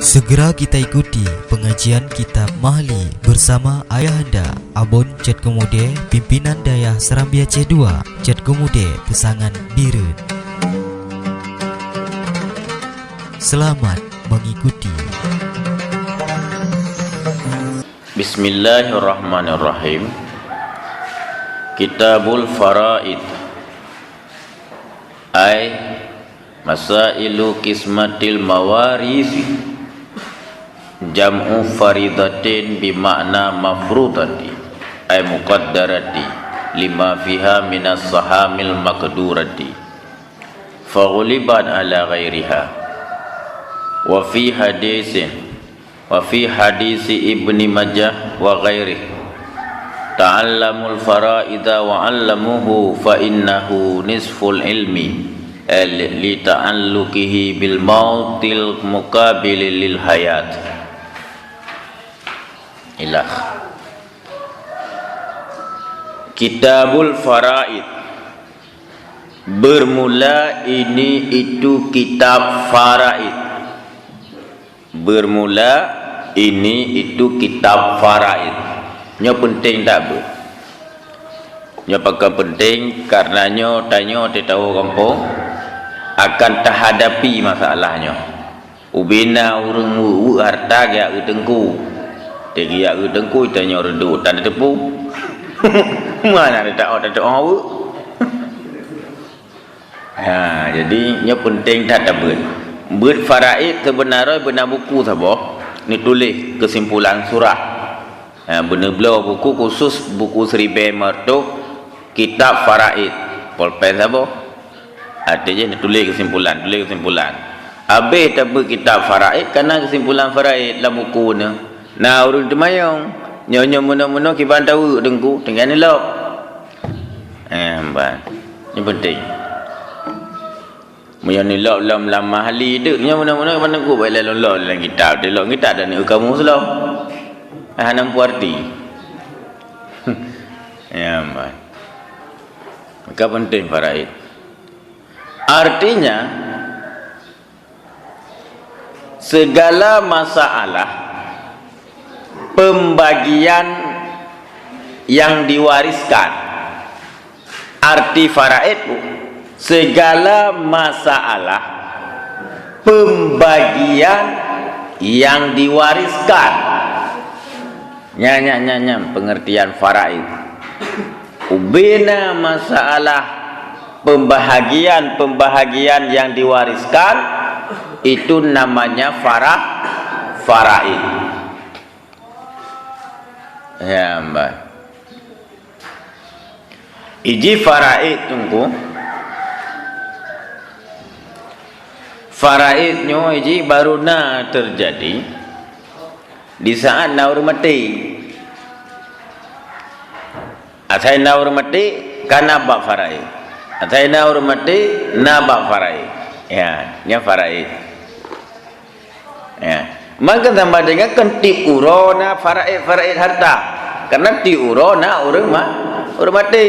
Segera kita ikuti pengajian kitab Mahli bersama Ayahanda Abon Cet Kemude, Pimpinan Dayah Serambi Aceh 2, Cet Kemude, Pesangan Birun. Selamat mengikuti. Bismillahirrahmanirrahim. Kitabul Faraid, ay Masailu Kismatil Mawarisi, jam'u faridatin bimakna mafrudati, ay muqaddarati lima fiha minas sahamil maqdurati, faghuliban ala ghairiha. Wa fi hadisi Ibni Majah wa ghairih, ta'allamul faraida wa 'allamuhu fa innahu nisful ilmi li ta'alluqihi bil mautil muqabil lil hayat. Ilah. Kitabul Faraid, bermula ini itu kitab faraid. Bermula ini itu kitab faraid. Nya penting tak ber? Nya pakai penting karena nya tanya tahu kampung akan terhadapi masalahnya. Ubina urang harta ya utengku. Tegi ya utengku tanya redu tak ada tepu. Mana ada tak tahu. Ha, jadi nya penting tak ber. Ber faraid sebenarnya benar buku sahaja. Ni tulis kesimpulan surah. Ha, benar belah buku khusus buku Sri Bemer tu kitab faraid. Polpen sahaja. Artinya ni tulis kesimpulan. Habis tak ber kitab faraid kerana kesimpulan faraid dalam buku ni. Nah urang temayong nyonya muna-muna kiban tahu dengku dengan ni lok. Ban. Ini penting. Yang ni lok dalam mahli dek nya muna-muna kiban dengku baik lalu lok dalam kitab. Dia lok kitab dan kamu selo. Nampu arti. Ban. Maka penting faraid. Artinya segala masalah pembagian yang diwariskan. Arti faraid segala masalah pembagian yang diwariskan. Nyam pengertian faraid. Ubina masalah pembahagian yang diwariskan itu namanya faraid. Ya mbak. Iji faraid tunggu. Faraidnya iji baru na terjadi di saat naur mati. Atai naur mati kana bab faraid. Atai naur mati na bab faraid. Ya, nya faraid. Ya. Maka tambah dengan kan tiurona faraid harta. Karena tiurona orang mati.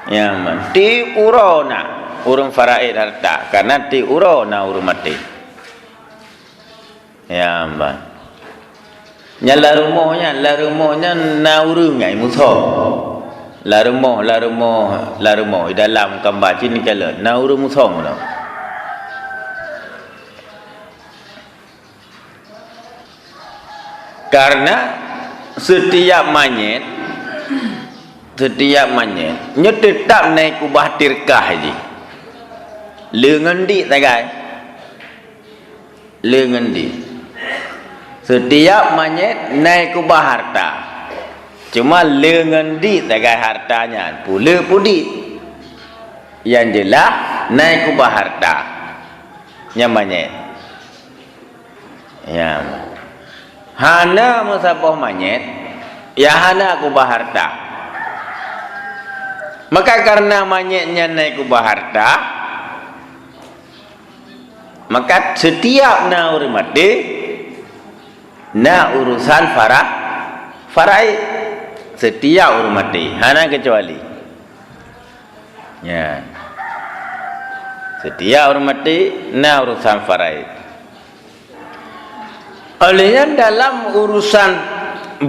Ya man, tiurona orang faraid harta karena tiurona orang mati. Ya man. Nyala rumahnya na urang ngai muso. La rumah di dalam gambar sini kala na urang muso no. Karena setiap monyet nya tetap naik kubah tirkah je. Lengendi tagai. Lengendi. Setiap monyet naik kubah harta. Cuma lengendi tagai hartanya. Pula pudi. Yang jelas naik kubah harta. Nya monyet. Ya. Hana musabah monyet, ya hana kubah harta. Maka karena monyetnya naik kubah harta, maka setiap na urang mati, na urusan faraid. Setiap urang mati, hana kecuali. Ya. Setiap orang mati na urusan faraid. Olehnya dalam urusan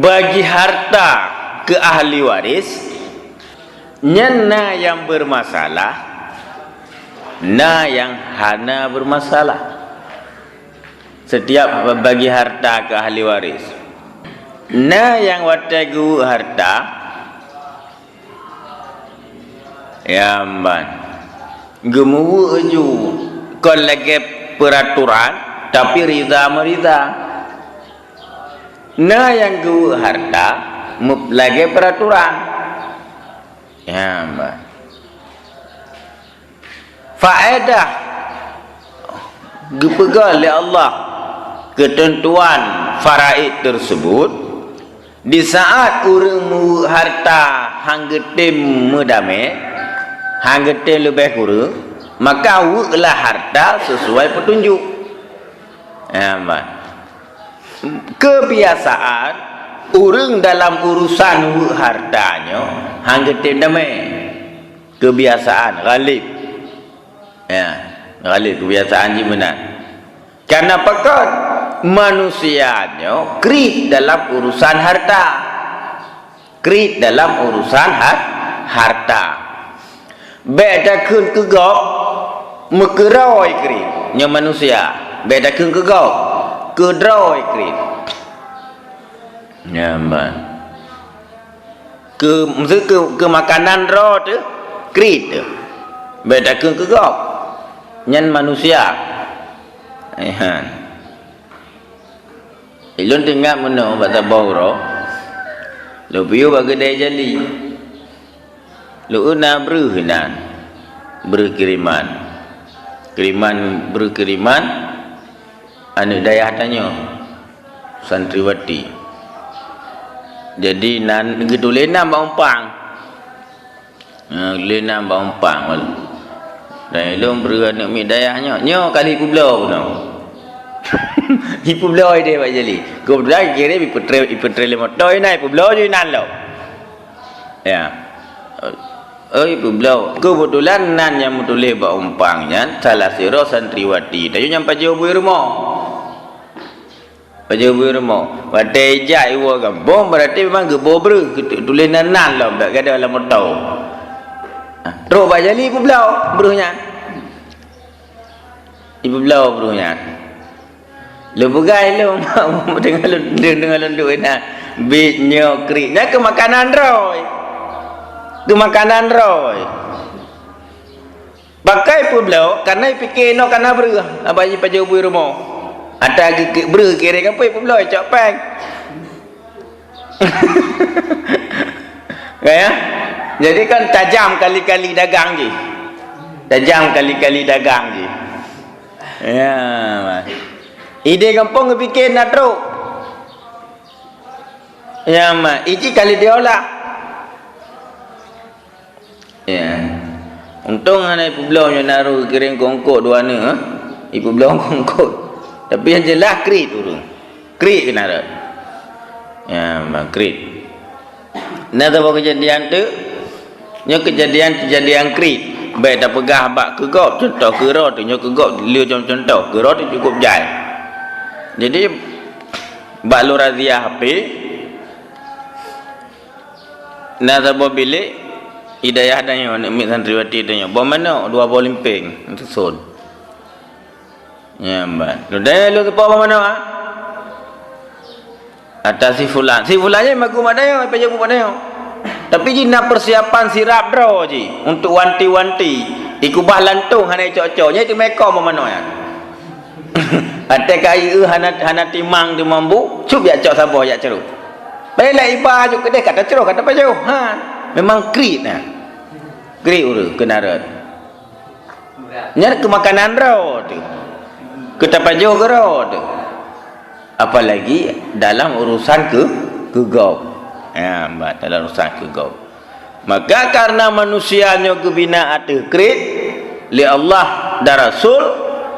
bagi harta ke ahli waris, nyana yang bermasalah, na yang hana bermasalah. Setiap bagi harta ke ahli waris, na yang watagu harta, ya man, gemuwu eju, kon lagi peraturan, tapi rida merida. Na yang gu harta lagi peraturan, ya mbak. Faedah dipegang oleh Allah ketentuan faraid tersebut di saat orang harta hanggetim medame, hanggetim lebih kurang, maka lah harta sesuai petunjuk, ya mbak. Kebiasaan orang dalam urusan hartanya hanggetim damai, kebiasaan ghalib, ya ghalib kebiasaan gimana? Karena pekat manusianya krit dalam urusan harta, krit dalam urusan harta. Beda kun kegok mekeroi krit nya manusia, beda kun kegok kedroi krit. Ya man. Ke makanan ro tu krit tu. Beda kun kegok nyan manusia. Ilun tengah meno bata bawro. Lu piu bagi dai jali. Lu una berhinan. Berkiriman. Berkiriman anu daya tanya santriwati. Jadi nan gitu lena baumpang. Lena baumpang mal. Dan ilmu beranak mi dayahnya. Nyo kali publau no. Publau dia Pak Jali. Ko dah kira ipetre motor nai publau je nan lo. Ya. Publau. Kebetulan nan yang mutule baumpangnya salah siro santriwati. Dayu nyampai jauh rumah. Paja rumah. Wadai jai wa kampung berarti memang gebo ber tulis nan lah tak ada dalam motor. Terus Pak Jali publau beruhnya. Ibu belau beruhnya. Lu pegai lu dengan lu nak bitnya kriknya ke makanan roy. Ke makanan roy. Pakai publau karena fikir no karena beruh. Apa je paja rumah. Ada beruh kira apa publau cak peng. Ya. Jadi kan tajam kali-kali dagang je. Tajam kali-kali dagang je. Ya, mas. Ide kampung fikir nak teruk. Ya, mas. Iji kali dia olah. Ya. Untung anak ibu belau yang naruh kirim kongkok dua ni, ibu belau kongkok. Tapi yang jelas krit dulu. Krit kena ada. Ya, mas krit. Nah, tahu kejadian tu? Nya kejadian krit. Baik dah pegah bak kegok contoh kera tu nya kegok liu contoh kera tu cukup jai. Jadi bak lu razia HP nak sabo bilik hidayah danyo nak mik santriwati danyo bom mana dua bol limping untuk sun. Ya mbak. Lu dah lu tepa mana ah? Atas si fulannya maku madayo apa jamu madayo. Tapi jina persiapan sirap draw je untuk wanti-wanti ikubah lantung hana cocoknya itu meko mana ya. Ate kai hana timang di mambu cup ya cok sabo ya ceru. Baiklah iba juk kedai kata ceru kata pajo. Ha memang krit nah. Krit uru kenarat. Nyar ke makanan draw tu. Kita pajo gero tu. Apalagi dalam urusan kegau. Ya, mbak dalam urusan kegau. Maka karena manusianya kebina ada krit li Allah dan Rasul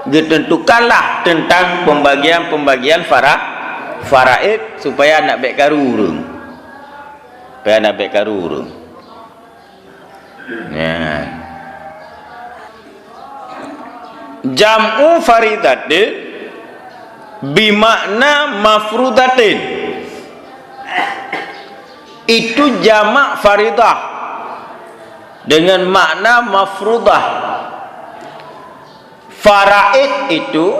ditentukanlah tentang pembagian faraid supaya nak baik karurung. Supaya nak baik karurung. Ya. Jam'u faridatin bimakna mafrudatin, itu jamak faridah dengan makna mafrudah. Faraid itu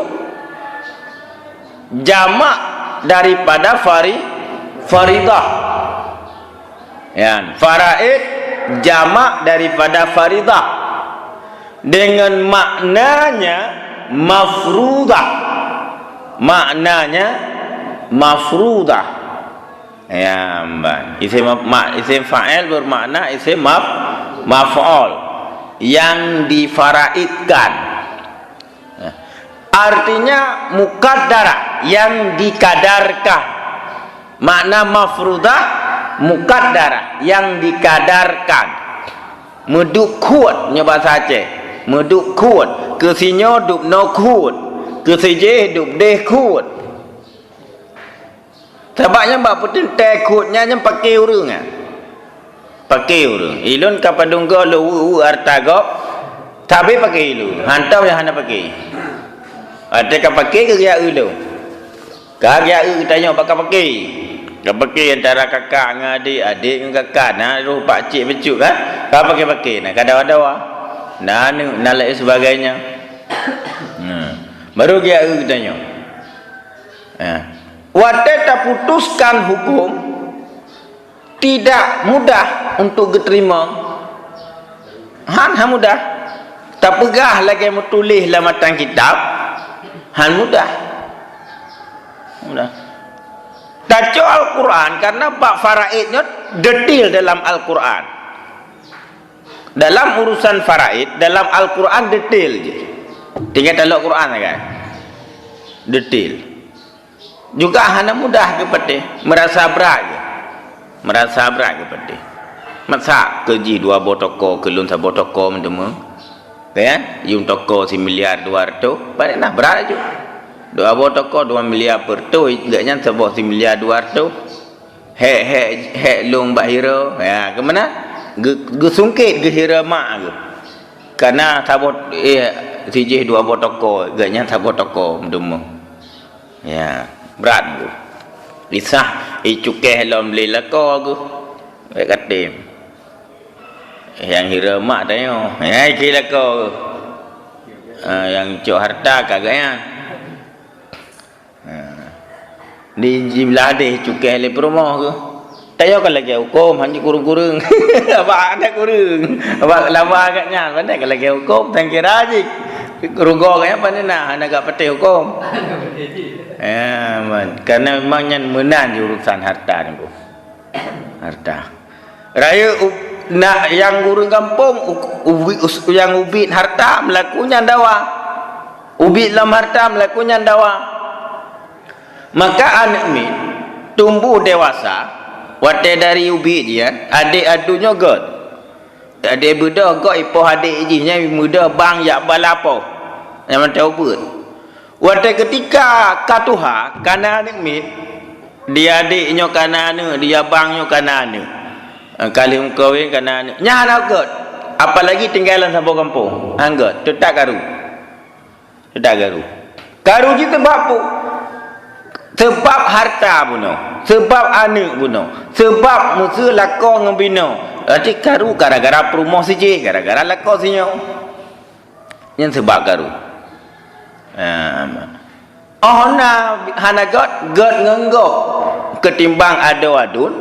jamak daripada faridah. Ya, faraid jamak daripada faridah dengan maknanya mafrudah. Maknanya mafrudah. Ya, isim fa'il bermakna isim maf'ul yang difaraidkan. Artinya muqaddarah, yang dikadarkan. Makna mafrudah muqaddarah, yang dikadarkan. Meduk kuat nya bahasa Aceh. Meduk kuat, ke sinyo duk no kuat, ke seje duk deh kuat. Sebabnya mbak putin teh kuatnya yang pakai urang ah. Pakai urang. Ilun kapadunggo lu artagop tapi pakai ilu. Hantau yang hana pakai. Ada kan pakai ke dia ulu. Kagak tanya bakal pakai. Kau pakai antara kakak dengan adik dengan kakak. Nah, roh pak cik becuk kan. Kau pakai. Nah, kadang-kadang nah, nalai sebagainya. Baru dia tanya. Wadah tak putuskan hukum tidak mudah untuk diterima. Han mudah. Tak pegah lagi mau tulis dalam matan kitab. Han mudah. Tajuk Al-Quran karena bab faraidnya detail dalam Al-Quran. Dalam urusan faraid, dalam Al-Quran detail je. Tinggal dalam Al-Quran kan. Detail. Juga hana mudah kepada merasa berat je. Merasa berat kepada. Masa kerja 2 botoko kelun 1 botoko mendemu. Kan? Yung toko 1 miliar 200, balik nah berat je. 2 botoko 2 miliar per tu, agaknya sebuah 1 miliar 200. Hek long bak hira. Ya, ke mana? Ge sungkit ge hira mak ke. Karena sabot sijih 2 botoko, agaknya 1 botoko mendemu. Ya, berat tu. Risah cukeh lom beli lako ke. Baik katim. Yang hira mak tanya. Kira lako. Yang cok harta kagaknya. Di jiblah deh cukeh le promo ke. Tayo kalau lagi hukum hanya kurung-kurung. Apa ada kurung. Apa lama agaknya. Pandai kalau lagi hukum tangkir aja. Rugo kaya apa ni nak anak pati hukum. Karena memangnya menan di urusan harta ni bu. Harta. Raya nak yang gurung kampung yang ubit harta melakunya dawa. Ubit dalam harta melakunya dawa. Maka anak ni tumbuh dewasa, watai dari ubit dia, adik adunya god. Adik budak god ipoh adik jinya muda bang yak balapo. Yang mana ubit. Watai ketika katuha kana anak ni dia adiknya kana dia bangnya kana kali kawin kana nyana god. Apalagi tinggalan sampai kampung. Anggot tetap garu. Tetap garu. Garu kita bapu. Sebab harta bunuh, sebab anak bunuh, sebab musuh lakon ngebino. Jadi garu gara-gara promosi je, gara-gara lakon sinyo. Yang sebab garu. Hana god ngenggok ketimbang adun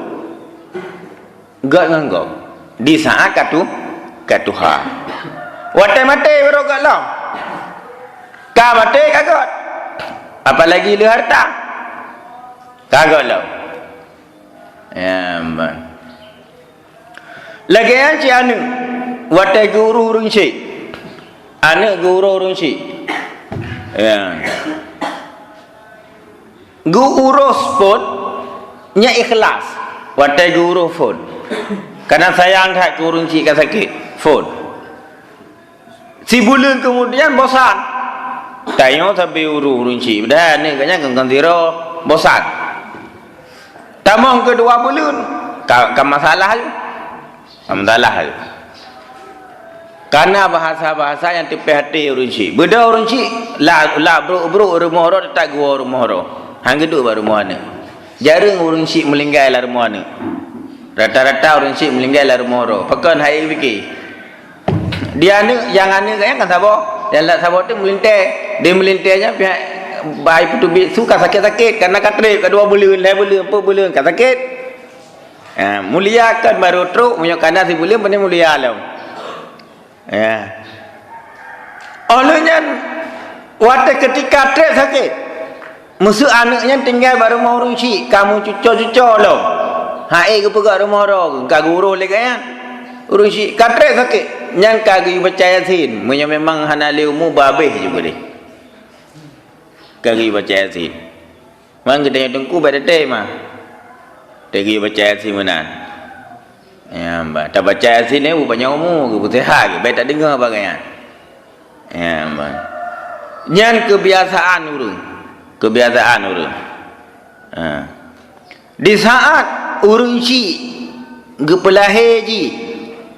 god ngenggok di saat katuha. Watai mati baru god lah. Ka mati kagot. Apalagi lu harta. Kagak lah. Ya, man. Lagi yang si anu, watai guru urung si, anak guru urung si. Ya. Guru urus pun, nya ikhlas. Watai guru pun, karena sayang tak guru si kan sakit pun. Si bulan kemudian bosan. Tanya sampai urung si, dah ni kanya genggan tiro bosan. Tamang kedua bulan, masalah tu. Masalah tu. Karena bahasa-bahasa yang tepi hati urun syik. Beda urun syik la bro rumah ro tak gua rumah ro. Hang geduk baru rumah mana. Jarang urun syik melinggai lah rumah mana. Rata-rata urun syik melinggai lah rumah ro. Pakan hai fikir. Dia ni yang ane kan sabar. Yang lah sabar tu melintai. Dia melintainya pihak bayi putu suka sakit-sakit karena katrip kedua bulan, lai bulan, apa bulan kat sakit. Muliakan baru teruk punya kanan si bulan benar mulia lah. Ya. Olehnya waktu ketika trip sakit, musuh anaknya tinggal baru mau rusi, kamu cucuk-cucuk lo. Hai ke pegang rumah orang, kau guru lagi kan? Rusi, katre sakit, yang kau baca Yasin, punya memang hanali umum babeh juga deh. Kau baca Yasin, mang kita yang tunggu pada day mah, pergi baca Yasin mana? Ya, mbak. Tak baca Yasin ni banyak umur ke sehat ke baik tak dengar bagaian. Ya, mbak. Yang kebiasaan urang. Kebiasaan urang. Di saat urang si gepelahir ji,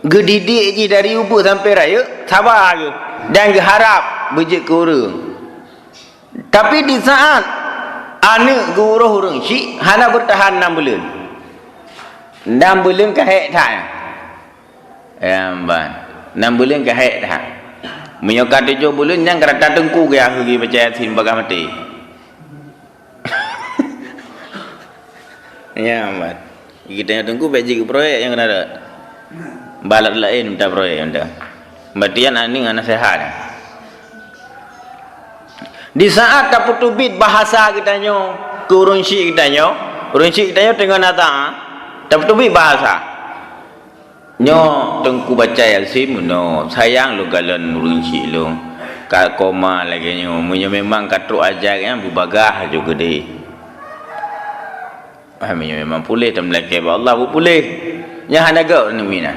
gedidik ji dari ubuk sampai raya, sabar ke dan geharap bejek ke urang. Tapi di saat anak ke urang si hana bertahan 6 bulan. 6 bulan ke hek tak ya mbak 6 bulan ke hek tak menyokat 7 bulan yang kerata tengku ke aku pergi baca Yasin bagai mati ya mbak kita yang tengku baca ke proyek yang kena ada balat lain minta proyek minta batian ani ngana sehat di saat tak putu bit bahasa kita nyo ke urun syik kita nyo tengah nata tapi bahasa nyo tengku baca Yasin no sayang lu galan urun syik lu ka koma lagi nyo memang katruk ajar yang bubagah juga deh pahamnya memang pulih dan melaki Allah pulih yang hanaga ni mina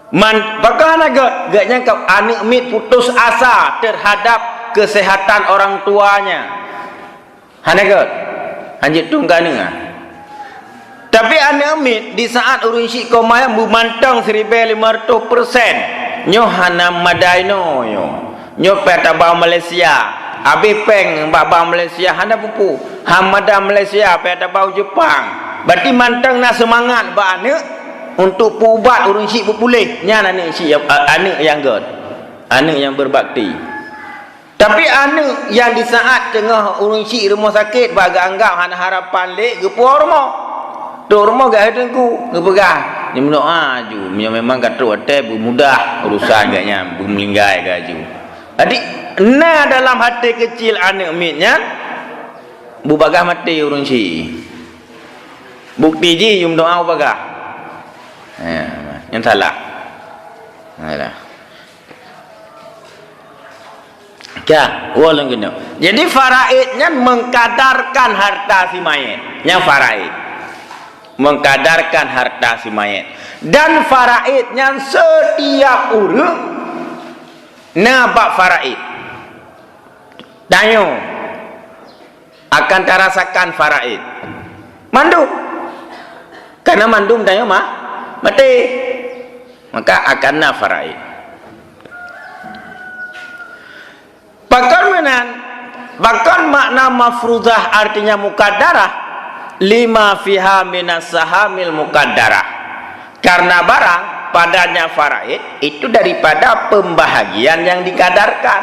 man bakal hanaga gaknya kau anak mit putus asa terhadap kesehatan orang tuanya hanaga hanjit tunggannya. Tapi anak amit di saat urun syik komaya memantang 1500% nyo hana madai no nyo peta ba Malaysia abi peng ba Malaysia hana pupu hamada Malaysia peta ba Jepang berarti mantang na semangat ba anak untuk pubat urun syik pulih nya anak syik anak yang god anak yang berbakti. Tapi anak yang di saat tengah urun syik rumah sakit baga anggap hana harapan lek ke puar rumah tu rumah gak ada ku ngepegah ni mendoa aju memang kata hotel mudah urusan gaknya melinggai gaju adik na dalam hati kecil anak mitnya bubagah mati urun si bukti ji yum doa bagah yang salah ya walang gino jadi faraidnya mengkadarkan harta si mayat yang faraid mengkadarkan harta si mayat dan faraidnya setiap orang nabak faraid danyo akan terasakan faraid mandum karena mandum danyo mah mati maka akan na faraid bahkan makna mafrudah artinya mukaddarah lima fiha minas sahamil mukaddarah karena barang padanya faraid itu daripada pembahagian yang dikadarkan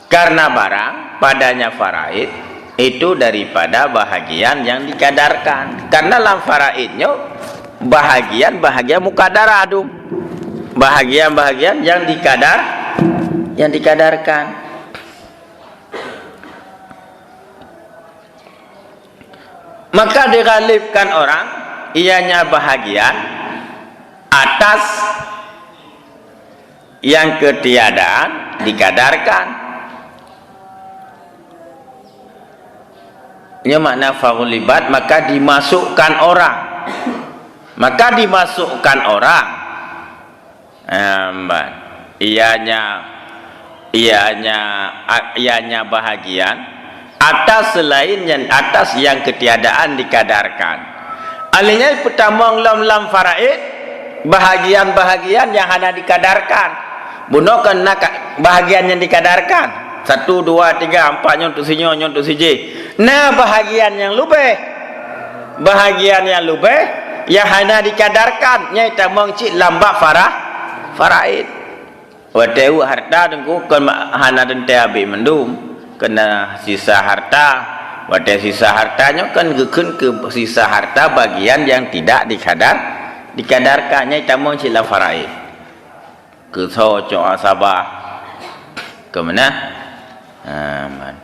karena barang padanya faraid itu daripada bahagian yang dikadarkan karena dalam faraidnya bahagian mukaddarah aduh bahagian yang dikadarkan maka dighalibkan orang ianya bahagian atas yang ketiadaan dikadarkan ini makna faghulibat maka dimasukkan orang ianya bahagian atas yang ketiadaan dikadarkan. Alihnya pertama lam faraid bahagian-bahagian yang hanya dikadarkan. Bunuhkan nak bahagian yang dikadarkan. 1, 2, 3, 4 untuk sinyo, untuk siji. Nah bahagian yang lebih. Bahagian yang lebih yang hanya dikadarkan nya kita mengcik lambak faraid. Wateu harta dengku kan hana dente abi mendum kena sisa harta. Wate sisa hartanya kan gekeun ke sisa harta bagian yang tidak dikadarkannya kita mengcik la faraid. Ke so co asabah ke mana? Aman.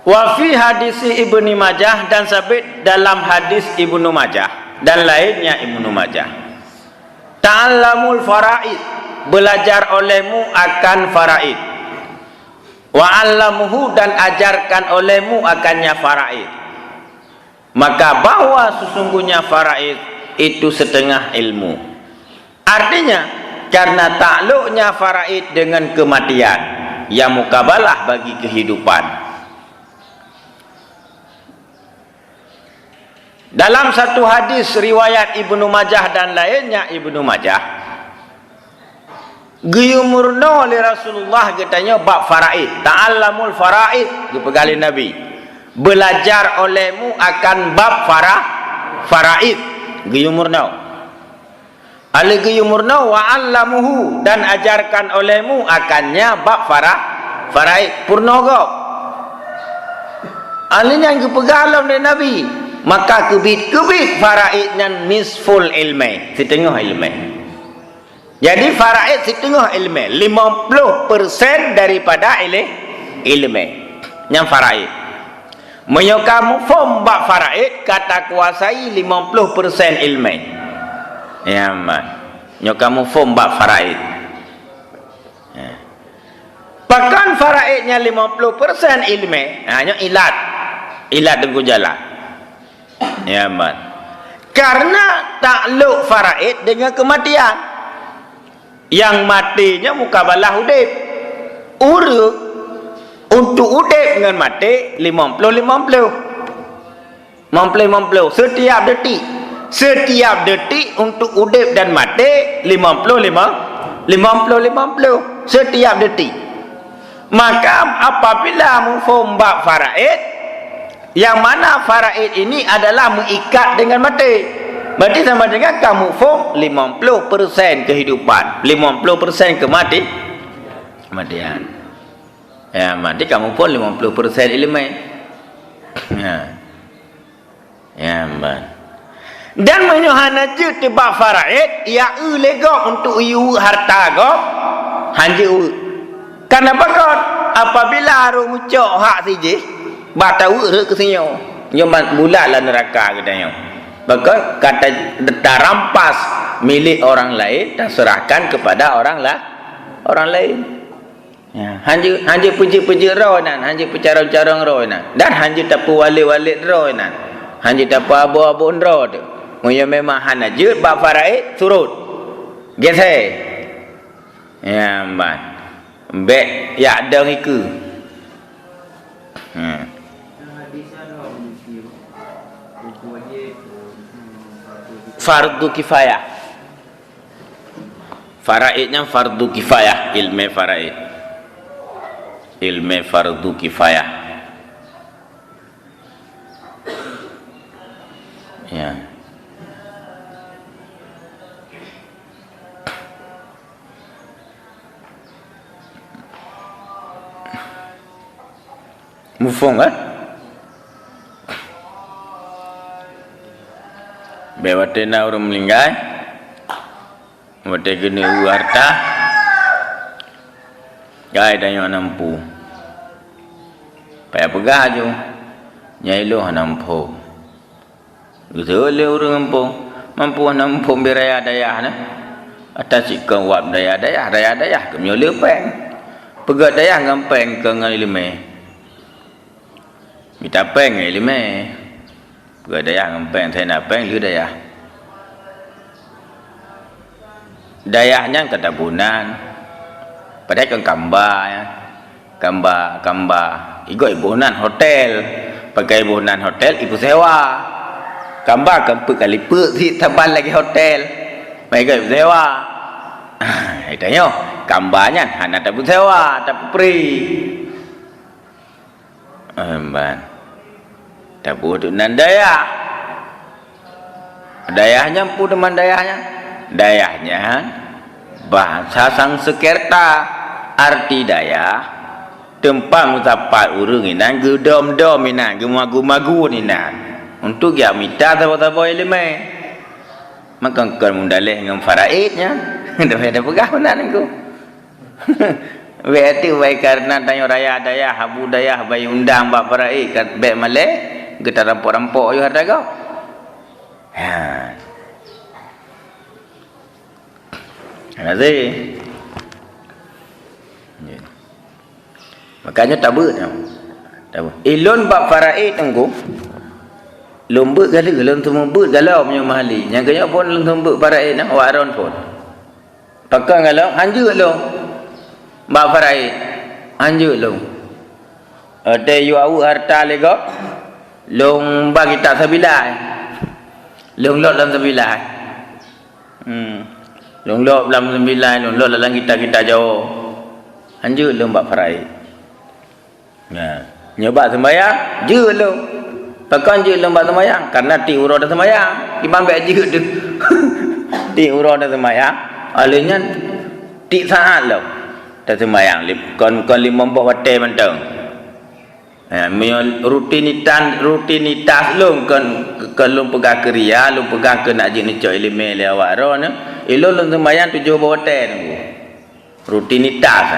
Wa fi hadis Ibnu Majah dan sabit dalam hadis Ibnu Majah dan lainnya Ibnu Majah. Ta'allamul faraid, belajar olehmu akan faraid. Wa 'allamuhu dan ajarkan olehmu akannya faraid. Maka bahwa sesungguhnya faraid itu setengah ilmu. Artinya karena takluknya faraid dengan kematian yang mukabalah bagi kehidupan. Dalam satu hadis riwayat Ibnu Majah dan lainnya Ibnu Majah, guyumurna oleh Rasulullah katanya bab faraid, ta'allamul faraid, dipegali Nabi, belajar olehmu akan bab faraid, guyumurna. Ali guyumurna wa 'allamuhu dan ajarkan olehmu akannya bab faraid, purnogo. Alinya yang dipegalam oleh Nabi. Maka kebit faraid dan nisful ilmi, setengah ilmi. Jadi faraid setengah ilmi, 50% daripada ilmi yang faraid. Menyokamu form bab faraid kata kuasai 50% ilmi. Ya man. Nyokamu form bab faraid. Ya. Bahkan faraidnya 50% ilmi, hanya ilat tengku jalan. Ya man. Karena takluk faraid dengan kematian. Yang matinya mukabalah udip. Urut untuk udip dengan mati 50-50. 50-50 setiap detik. Setiap detik untuk udip dan mati 50-50 setiap detik. Maka apabila mufhum bab faraid, yang mana faraid ini adalah mengikat dengan mati, berarti sama dengan kamu form 50% kehidupan, 50% kematian. Ya, mati kamu pun 50% ilmu. Ya, man. Dan menyuhana je tebak faraid, ya lega untuk iu harta go, hanju. Kenapa kau apabila runcok hak siji batau ke sinyo nyoman bulatlah neraka katanya. Maka kata rampas milik orang lain dan serahkan kepada orang lain. Ya, hanji puji-puji roh nan, hanji pecarong-carong roh nan, dan hanji tapu wali-wali roh nan, hanji tapu abu-abu roh tu. Moyo memang hanajut bab faraid turut. Gese. Ya man. Mbek ya ada iku. Fardu kifayah. Faraidnya fardu kifayah, ilmu faraid. Ilmu fardu kifayah. Ya. Mufung kan? Bewatena orang melinggai, wate gini harta, gay dan yang nampu, payah pegaju, nyai lo nampu, gitu le orang mampu nampu beraya daya na, atas ikan wap daya kami le peng, pegat daya ngampeng ke ngalime, minta peng ngalime. Gak daya ngempeng, saya nak peng lu daya. Dayahnya ketabunan. Padahal kan kamba ya. Kamba. Igo ibunan hotel. Pakai ibunan hotel ibu sewa. gambar kempuk kali pek si teban lagi hotel. Mereka sewa. Itanya gambarnya hanya tak sewa, tak free. Ban. Tak butuh nan daya. Dayahnya pun teman dayahnya. Dayahnya bahasa Sanskerta, arti daya tempat mencapai urung inan gedom-dom inan gemagu-magu inan untuk ya minta apa-apa elemen maka kan mundaleh dengan faraidnya dah ada pegangan aku berarti baik karena tanya raya daya habu daya bayi undang bab faraid kat baik maleh kita rampok-rampok yo harta kau Nasi. Makanya tak ber ilun bab faraid tengku lomba gala gelon tu membut galau punya mahali yang kaya pun lomba faraid nak waron pun pakai galau hanjur lo bab faraid hanjur lo ada yu au harta lego long bagi tak sabilai long lot dalam sabilai long lot dalam sabilai long lot dalam kita jauh hanjur lo bab faraid. Nah, nyoba sembahyang, je lo. Pakai je lembak sembahyang karena ti urang dah sembahyang. Imam baik je tu. Ti urang dah sembahyang, alenya ti saat lo. Dah sembahyang kon 5 hotel mentang. Rutinitas lo kon lo pegang kriya, lo pegang ke nak je ni cok ilmu le awak ro ne. Ilo lo sembahyang 7 hotel tu. Rutinitas.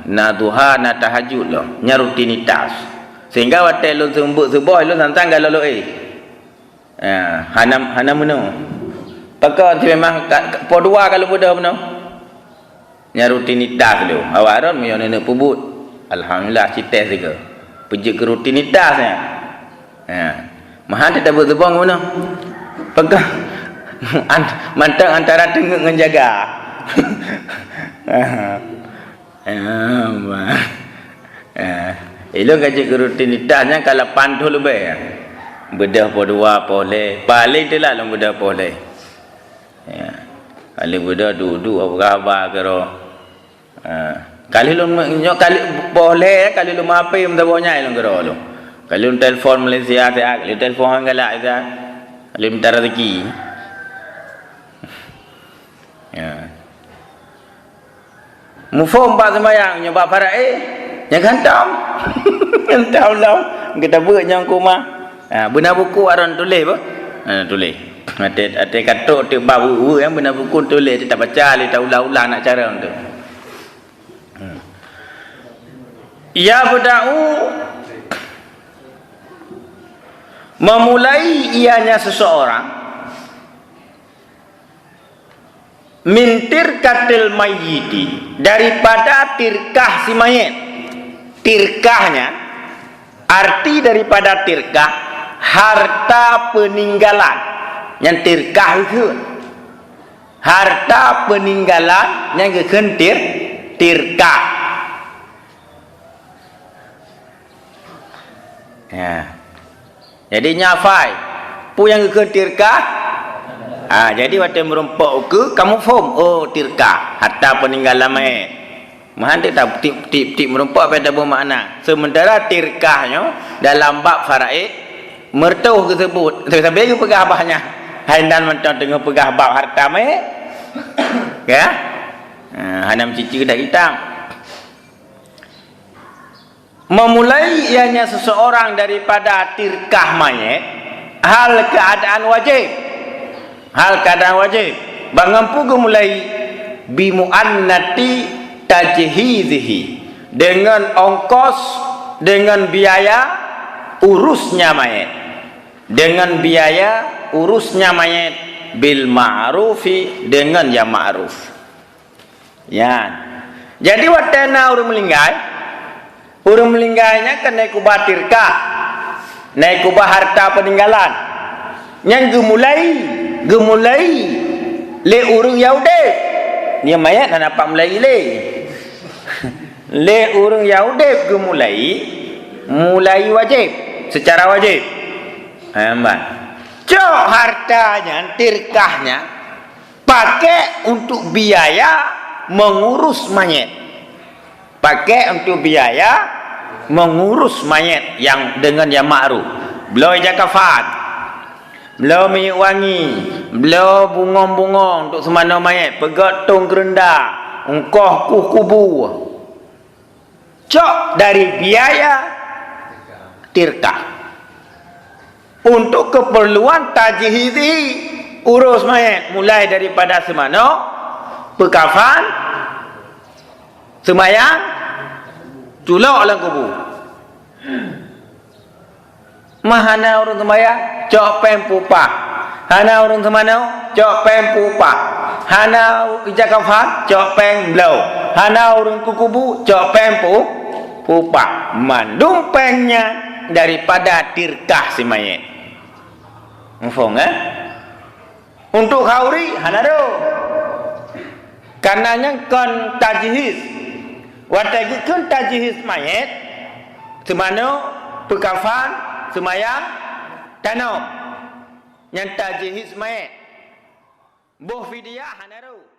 Na duha na tahajud lo nya rutinitas sehingga watel lo sembuk sebuah lo santang galau lo hanam menu pakai memang podua kalau muda menu nya rutinitas lo awaron mo yon pubut alhamdulillah cita juga puji ke rutinitasnya mahan tak dapat sebang menu pakai mantang antara tengok dengan jaga Ilo gaji rutinitasnya kalau pandu lebih bedah podua boleh paling tu lah long bedah boleh kali bedah duduk apa khabar kero kali long kali boleh kali long apa yang tak boleh long kero long kali long telefon Malaysia saya kali telefon galak saya kali minta rezeki Mufum pak sembahyang nyoba faraid yang gantam. Gantam lah. Kita buat yang kumah. Benar buku aron tulis apa? Tulis. Ada katuk tu baru yang benar buku tulis tak baca li tak ulang-ulang nak cara tu. Ya bedau memulai ianya seseorang min tirkatil mayyiti daripada tirkah si mayit. Tirkahnya arti daripada tirkah harta peninggalan. Yang tirkah itu harta peninggalan yang kekentir tirkah. Jadi nyafai pu yang kekentirkah. Jadi waktu merompak ke kamu faham tirkah harta peninggalan mayit. Mahan tak tip merompak pada bermakna. Sementara tirkahnya dalam bab faraid mertuh tersebut sampai ke pegah bahnya. Handan mentang tengah pegah bab harta mayit. Ya. Hanam cici dah kita. Memulai ianya seseorang daripada tirkah mayit hal keadaan wajib. Hal keadaan wajib bangampu mulai bimuannati tajhizihi dengan ongkos dengan biaya urusnya mayit dengan biaya urusnya mayit bil ma'rufi dengan yang ma'ruf ya. Jadi watena urang melinggainya kan naik kubah tirkah naik kubah harta peninggalan yang gemulai le urang Yahudi dia mayat nak dapat mulai le urang Yahudi mulai wajib secara wajib Aman. Cok hartanya, tirkahnya pakai untuk biaya mengurus mayat. Pakai untuk biaya mengurus mayat yang dengan yang ma'ruf. Belau ijab kafan, belau minyak wangi, belau bunga-bunga untuk semana mayat, pegatong kerendah, ungkoh kubu. Cok dari biaya tirkah. Untuk keperluan tajhizi urus mayat mulai daripada semana pekafan, semayang, culak dalam kubur. Mahana orang semayang cok pem pupah, hana orang semana cok pem pupah, hana ijab kafan cok pem belau, hana orang kubu cok pem pupah. Mandung pengnya daripada tirkah si mayat. Mufong untuk khauri hanado karenanya kon tajhiz watagi kon tajhiz mayat semana pekafan semayang tanam yang tajhiz mayat boh fidyah hanado.